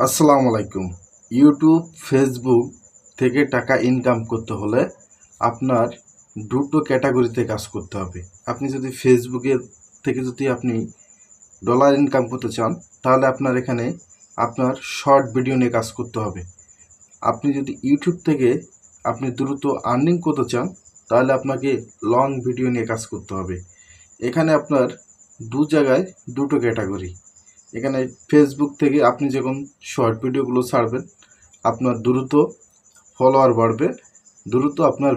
আসসালামু আলাইকুম। YouTube, Facebook থেকে টাকা ইনকাম করতে হলে আপনার দুটো ক্যাটাগরিতে কাজ করতে হবে। আপনি যদি ফেসবুকের থেকে আপনি ডলার ইনকাম করতে চান, তাহলে আপনার এখানে আপনার শর্ট ভিডিও নিয়ে কাজ করতে হবে। আপনি যদি ইউটিউব থেকে আপনি দ্রুত আর্নিং করতে চান, তাহলে আপনাকে লং ভিডিও নিয়ে কাজ করতে হবে। এখানে আপনার দু জায়গায় দুটো ক্যাটাগরি। এখানে ফেসবুক থেকে আপনি যখন শর্ট ভিডিওগুলো ছাড়বেন, আপনার দ্রুত ফলোয়ার বাড়বে, দ্রুত আপনার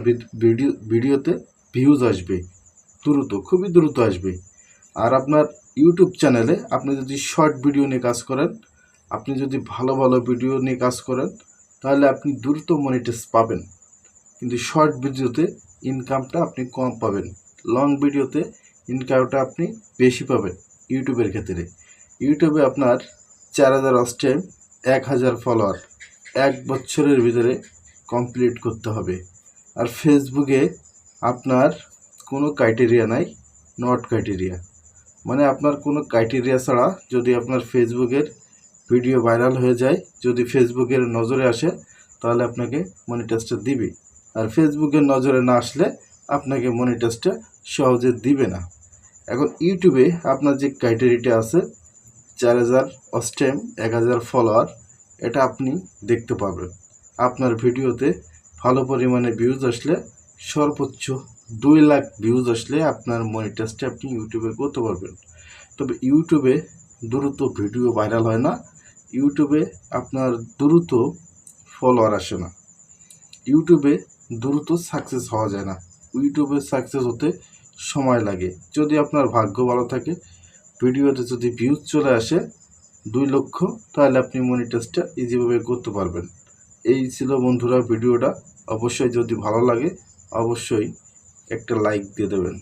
ভিডিওতে ভিউজ আসবে, খুবই দ্রুত আসবে। আর আপনার ইউটিউব চ্যানেলে আপনি যদি শর্ট ভিডিও নিয়ে কাজ করেন, আপনি যদি ভালো ভালো ভিডিও নিয়ে কাজ করেন, তাহলে আপনি দ্রুত মনিটাইজ পাবেন। কিন্তু শর্ট ভিডিওতে ইনকামটা আপনি কম পাবেন, লং ভিডিওতে ইনকামটা আপনি বেশি পাবেন। ইউটিউবের ক্ষেত্রে ইউটিউবে আপনার 4000 ওয়াচ টাইম, 1000 ফলোয়ার 1 বছরের ভিতরে কমপ্লিট করতে হবে। আর ফেসবুকে আপনার কোনো ক্রাইটেরিয়া নাই, নট ক্রাইটেরিয়া, মানে আপনার কোনো ক্রাইটেরিয়া ছাড়া যদি আপনার ফেসবুকের ভিডিও ভাইরাল হয়ে যায়, যদি ফেসবুকের নজরে আসে, তাহলে আপনাকে মনিটাইজটা দিবে। আর ফেসবুকের নজরে না আসলে আপনাকে মনিটাইজটা সহজে দিবে না। এখন ইউটিউবে আপনার যে ক্রাইটেরিয়াটা আছে, 4000 ওয়াচ টাইম, 1000 ফলোয়ার, এটা আপনি দেখতে পাবেন। আপনার ভিডিওতে ভালো পরিমাণে ভিউজ আসলে, সর্বোচ্চ 2 লাখ ভিউজ আসলে আপনার মনিটাইজটা আপনি ইউটিউবে করতে পারবেন। তবে ইউটিউবে দ্রুত ভিডিও ভাইরাল হয় না, ইউটিউবে আপনার দ্রুত ফলোয়ার আসে না, ইউটিউবে দ্রুত সাকসেস হওয়া যায় না। ইউটিউবে সাকসেস হতে সময় লাগে। যদি আপনার ভাগ্য ভালো থাকে, ভিডিওতে যদি ভিউজ চলে আসে 2 লক্ষ, তাহলে আপনি মনিটাইজটা ইজিভাবে করতে পারবেন। এই ছিল বন্ধুরা ভিডিওটা। অবশ্যই যদি ভালো লাগে, অবশ্যই একটা লাইক দিয়ে দেবেন।